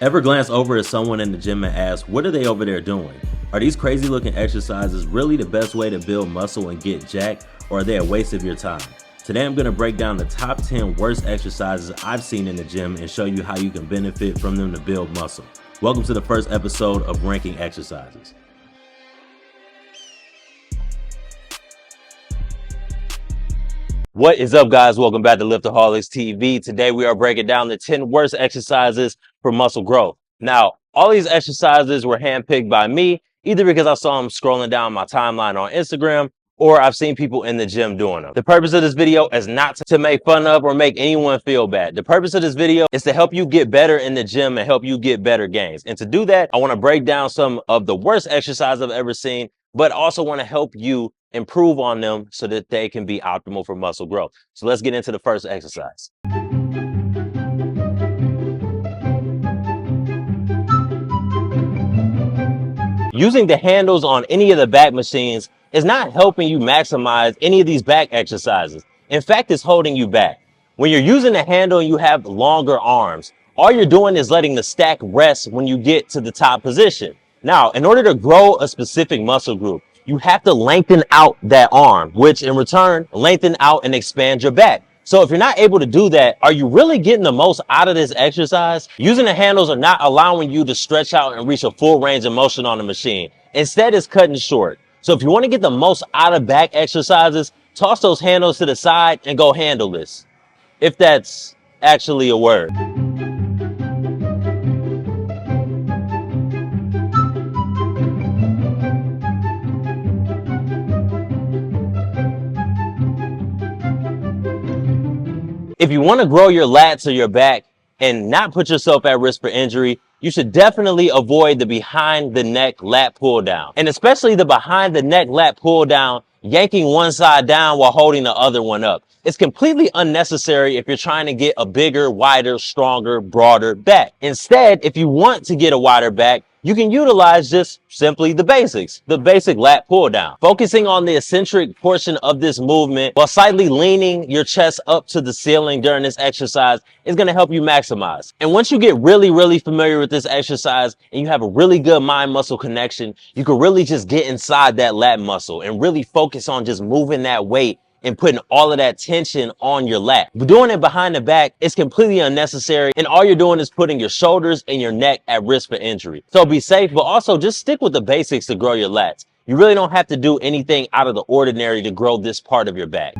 Ever glance over at someone in the gym and ask, what are they over there doing? Are these crazy looking exercises really the best way to build muscle and get jacked, or are they a waste of your time? Today I'm going to break down the top 10 worst exercises I've seen in the gym and show you how you can benefit from them to build muscle. Welcome to the first episode of Ranking Exercises. What is up, guys? Welcome back to Liftaholics TV. Today we are breaking down the 10 worst exercises for muscle growth. Now, all these exercises were handpicked by me, either because I saw them scrolling down my timeline on Instagram, or I've seen people in the gym doing them. The purpose of this video is not to make fun of or make anyone feel bad. The purpose of this video is to help you get better in the gym and help you get better gains. And to do that, I want to break down some of the worst exercises I've ever seen, but also want to help you improve on them so that they can be optimal for muscle growth. So let's get into the first exercise. Using the handles on any of the back machines is not helping you maximize any of these back exercises. In fact, it's holding you back. When you're using the handle and you have longer arms, all you're doing is letting the stack rest when you get to the top position. Now, in order to grow a specific muscle group, you have to lengthen out that arm, which in return, lengthen out and expand your back. So if you're not able to do that, are you really getting the most out of this exercise? Using the handles are not allowing you to stretch out and reach a full range of motion on the machine. Instead, it's cutting short. So if you want to get the most out of back exercises, toss those handles to the side and go handleless. If that's actually a word. If you want to grow your lats or your back and not put yourself at risk for injury, you should definitely avoid the behind the neck lat pull down. And especially the behind the neck lat pull down, yanking one side down while holding the other one up. It's completely unnecessary if you're trying to get a bigger, wider, stronger, broader back. Instead, if you want to get a wider back, you can utilize just simply the basics, the basic lat pull down. Focusing on the eccentric portion of this movement while slightly leaning your chest up to the ceiling during this exercise is going to help you maximize. And once you get really familiar with this exercise and you have a really good mind muscle connection, you can really just get inside that lat muscle and really focus on just moving that weight and putting all of that tension on your lat. But doing it behind the back is completely unnecessary, and all you're doing is putting your shoulders and your neck at risk for injury. So be safe, but also just stick with the basics to grow your lats. You really don't have to do anything out of the ordinary to grow this part of your back.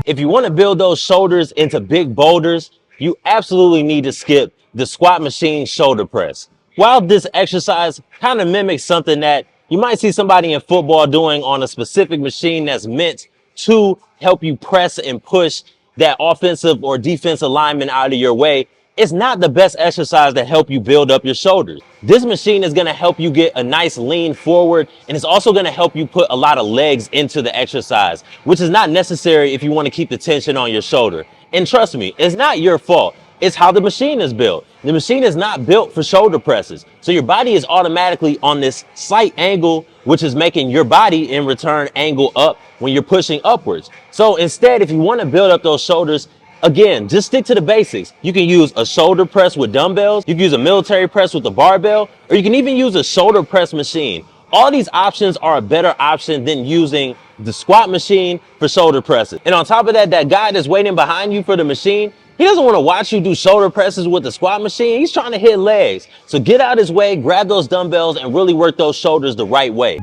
If you want to build those shoulders into big boulders, you absolutely need to skip the squat machine shoulder press. While this exercise kind of mimics something that you might see somebody in football doing on a specific machine that's meant to help you press and push that offensive or defensive lineman out of your way, it's not the best exercise to help you build up your shoulders. This machine is going to help you get a nice lean forward, and it's also going to help you put a lot of legs into the exercise, which is not necessary if you want to keep the tension on your shoulder. And trust me, it's not your fault. It's how the machine is built. The machine is not built for shoulder presses. So your body is automatically on this slight angle, which is making your body in return angle up when you're pushing upwards. So instead, if you want to build up those shoulders, again, just stick to the basics. You can use a shoulder press with dumbbells, you can use a military press with a barbell, or you can even use a shoulder press machine. All these options are a better option than using the squat machine for shoulder presses. And on top of that, that guy that's waiting behind you for the machine, he doesn't want to watch you do shoulder presses with the squat machine. He's trying to hit legs. So get out his way, grab those dumbbells, and really work those shoulders the right way.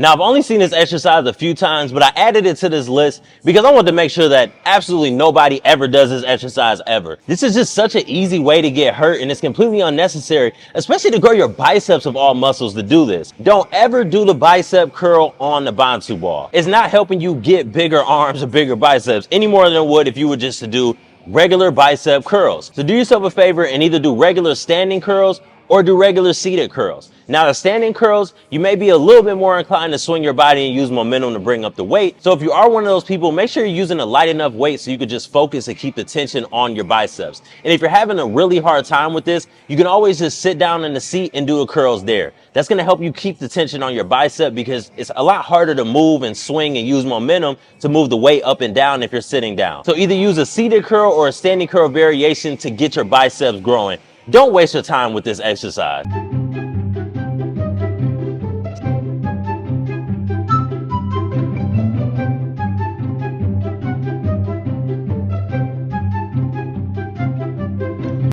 Now, I've only seen this exercise a few times, but I added it to this list because I want to make sure that absolutely nobody ever does this exercise ever. This is just such an easy way to get hurt, and it's completely unnecessary, especially to grow your biceps of all muscles to do this. Don't ever do the bicep curl on the Bonsu ball. It's not helping you get bigger arms or bigger biceps any more than it would if you were just to do regular bicep curls. So do yourself a favor and either do regular standing curls or do regular seated curls. Now, the standing curls, you may be a little bit more inclined to swing your body and use momentum to bring up the weight. So if you are one of those people, make sure you're using a light enough weight so you can just focus and keep the tension on your biceps. And if you're having a really hard time with this, you can always just sit down in the seat and do the curls there. That's going to help you keep the tension on your bicep because it's a lot harder to move and swing and use momentum to move the weight up and down if you're sitting down. So either use a seated curl or a standing curl variation to get your biceps growing. Don't waste your time with this exercise.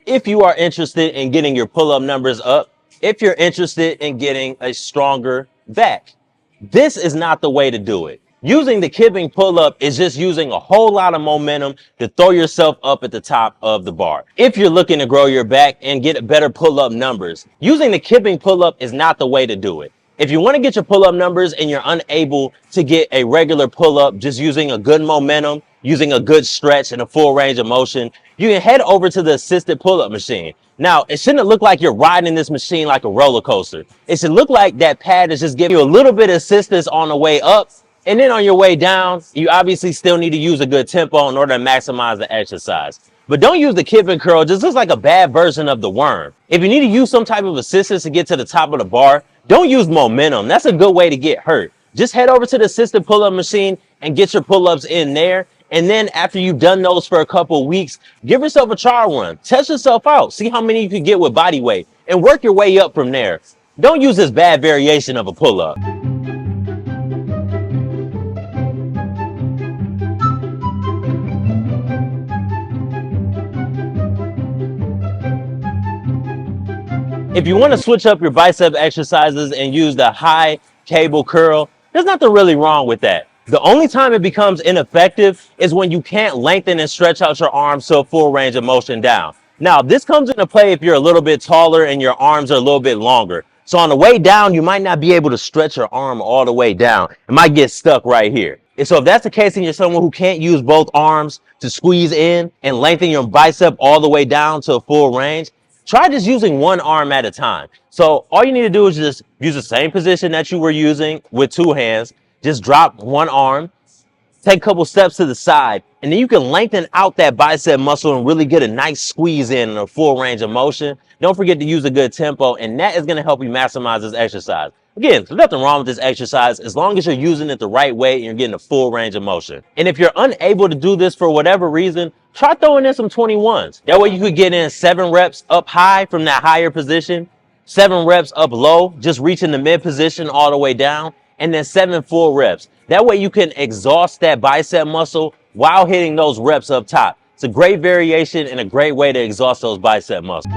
If you are interested in getting your pull-up numbers up, if you're interested in getting a stronger back, this is not the way to do it. Using the kipping pull-up is just using a whole lot of momentum to throw yourself up at the top of the bar. If you're looking to grow your back and get better pull-up numbers, using the kipping pull-up is not the way to do it. If you want to get your pull-up numbers and you're unable to get a regular pull-up just using a good momentum, using a good stretch and a full range of motion, you can head over to the assisted pull-up machine. Now, it shouldn't look like you're riding this machine like a roller coaster. It should look like that pad is just giving you a little bit of assistance on the way up. And then on your way down, you obviously still need to use a good tempo in order to maximize the exercise. But don't use the kipping curl. It just looks like a bad version of the worm. If you need to use some type of assistance to get to the top of the bar, don't use momentum. That's a good way to get hurt. Just head over to the assisted pull-up machine and get your pull-ups in there. And then after you've done those for a couple weeks, give yourself a trial run. Test yourself out. See how many you can get with body weight and work your way up from there. Don't use this bad variation of a pull-up. If you want to switch up your bicep exercises and use the high cable curl, there's nothing really wrong with that. The only time it becomes ineffective is when you can't lengthen and stretch out your arms to a full range of motion down. Now, this comes into play if you're a little bit taller and your arms are a little bit longer. So on the way down, you might not be able to stretch your arm all the way down. It might get stuck right here. And so if that's the case and you're someone who can't use both arms to squeeze in and lengthen your bicep all the way down to a full range, try just using one arm at a time. So all you need to do is just use the same position that you were using with two hands. Just drop one arm, take a couple steps to the side, and then you can lengthen out that bicep muscle and really get a nice squeeze in a full range of motion. Don't forget to use a good tempo, and that is going to help you maximize this exercise. Again, there's nothing wrong with this exercise as long as you're using it the right way and you're getting a full range of motion. And if you're unable to do this for whatever reason, try throwing in some 21s. That way you could get in 7 reps up high from that higher position, 7 reps up low, just reaching the mid position all the way down, and then 7 full reps. That way you can exhaust that bicep muscle while hitting those reps up top. It's a great variation and a great way to exhaust those bicep muscles.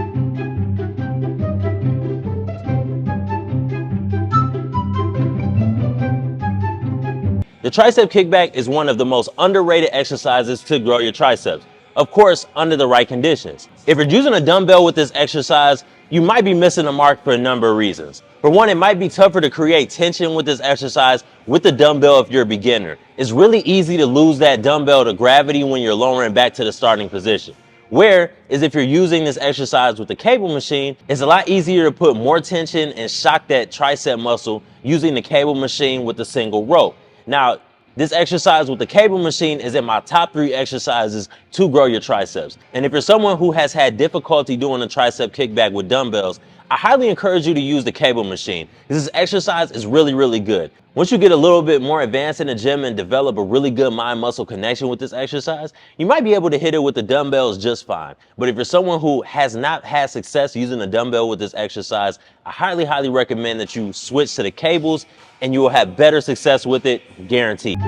The tricep kickback is one of the most underrated exercises to grow your triceps. Of course, under the right conditions. If you're using a dumbbell with this exercise, you might be missing the mark for a number of reasons. For one, it might be tougher to create tension with this exercise with the dumbbell if you're a beginner. It's really easy to lose that dumbbell to gravity when you're lowering back to the starting position. Whereas if you're using this exercise with the cable machine, it's a lot easier to put more tension and shock that tricep muscle using the cable machine with a single rope. Now, this exercise with the cable machine is in my top 3 exercises to grow your triceps. And if you're someone who has had difficulty doing a tricep kickback with dumbbells, I highly encourage you to use the cable machine. This exercise is really, really good. Once you get a little bit more advanced in the gym and develop a really good mind-muscle connection with this exercise, you might be able to hit it with the dumbbells just fine. But if you're someone who has not had success using a dumbbell with this exercise, I highly, highly recommend that you switch to the cables and you will have better success with it, guaranteed.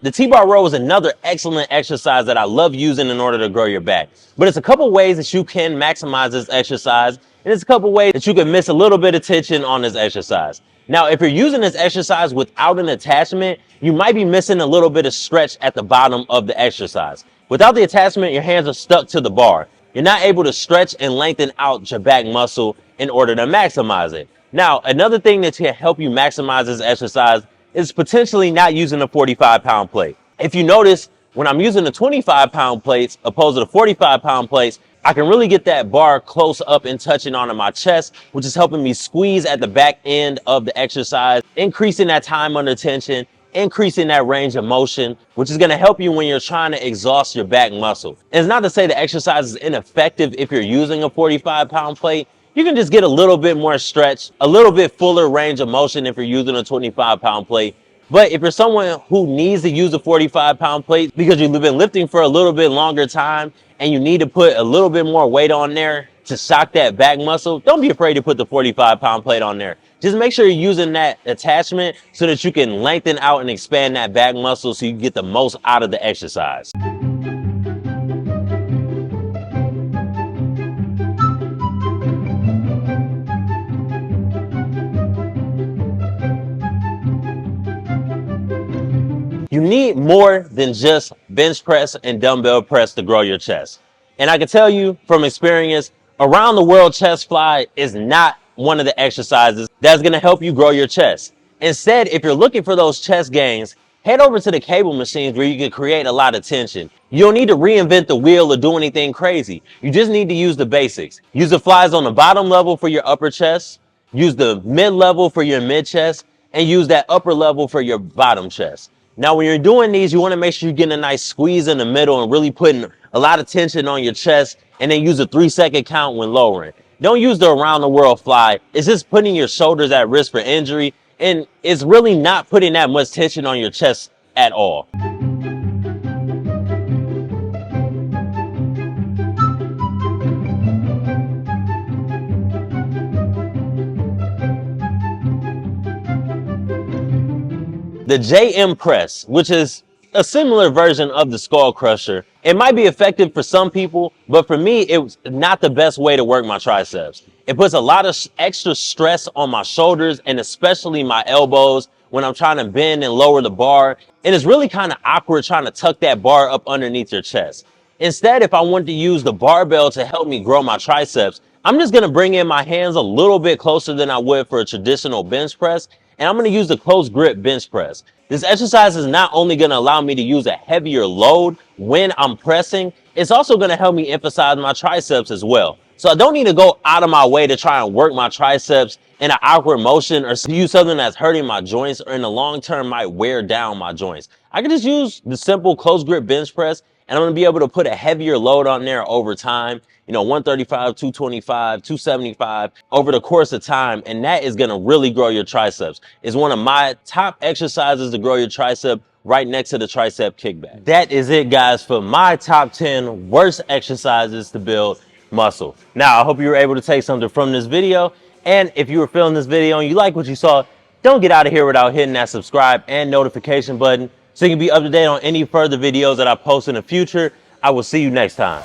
The T-bar row is another excellent exercise that I love using in order to grow your back. But it's a couple ways that you can maximize this exercise, and it's a couple ways that you can miss a little bit of tension on this exercise. Now, if you're using this exercise without an attachment, you might be missing a little bit of stretch at the bottom of the exercise. Without the attachment, your hands are stuck to the bar. You're not able to stretch and lengthen out your back muscle in order to maximize it. Now, another thing that can help you maximize this exercise is potentially not using a 45-pound plate. If you notice, When I'm using the 25-pound plates opposed to the 45-pound plates, I can really get that bar close up and touching onto my chest, which is helping me squeeze at the back end of the exercise, increasing that time under tension, increasing that range of motion, which is going to help you when you're trying to exhaust your back muscle. And it's not to say the exercise is ineffective if you're using a 45-pound plate. You can just get a little bit more stretch, a little bit fuller range of motion if you're using a 25-pound plate. But if you're someone who needs to use a 45-pound plate because you've been lifting for a little bit longer time and you need to put a little bit more weight on there to shock that back muscle, don't be afraid to put the 45-pound plate on there. Just make sure you're using that attachment so that you can lengthen out and expand that back muscle so you can get the most out of the exercise. You need more than just bench press and dumbbell press to grow your chest. And I can tell you from experience, around the world chest fly is not one of the exercises that's going to help you grow your chest. Instead, if you're looking for those chest gains, head over to the cable machines where you can create a lot of tension. You don't need to reinvent the wheel or do anything crazy. You just need to use the basics. Use the flies on the bottom level for your upper chest, use the mid level for your mid chest, and use that upper level for your bottom chest. Now, when you're doing these, you want to make sure you're getting a nice squeeze in the middle and really putting a lot of tension on your chest, and then use a 3-second count when lowering. Don't use the around the world fly. It's just putting your shoulders at risk for injury, and it's really not putting that much tension on your chest at all. The JM press, which is a similar version of the skull crusher, it might be effective for some people, but for me, it's not the best way to work my triceps. It puts a lot of extra stress on my shoulders and especially my elbows when I'm trying to bend and lower the bar. And it's really kind of awkward trying to tuck that bar up underneath your chest. Instead, if I wanted to use the barbell to help me grow my triceps, I'm just going to bring in my hands a little bit closer than I would for a traditional bench press, and I'm going to use the close grip bench press. This exercise is not only going to allow me to use a heavier load when I'm pressing, it's also going to help me emphasize my triceps as well. So I don't need to go out of my way to try and work my triceps in an awkward motion or use something that's hurting my joints or in the long term might wear down my joints. I can just use the simple close grip bench press, and I'm going to be able to put a heavier load on there over time, 135, 225, 275 over the course of time. And that is going to really grow your triceps. It's one of my top exercises to grow your tricep, right next to the tricep kickback. That is it, guys, for my top 10 worst exercises to build muscle. Now, I hope you were able to take something from this video. And if you were feeling this video and you like what you saw, don't get out of here without hitting that subscribe and notification button so you can be up to date on any further videos that I post in the future. I will see you next time.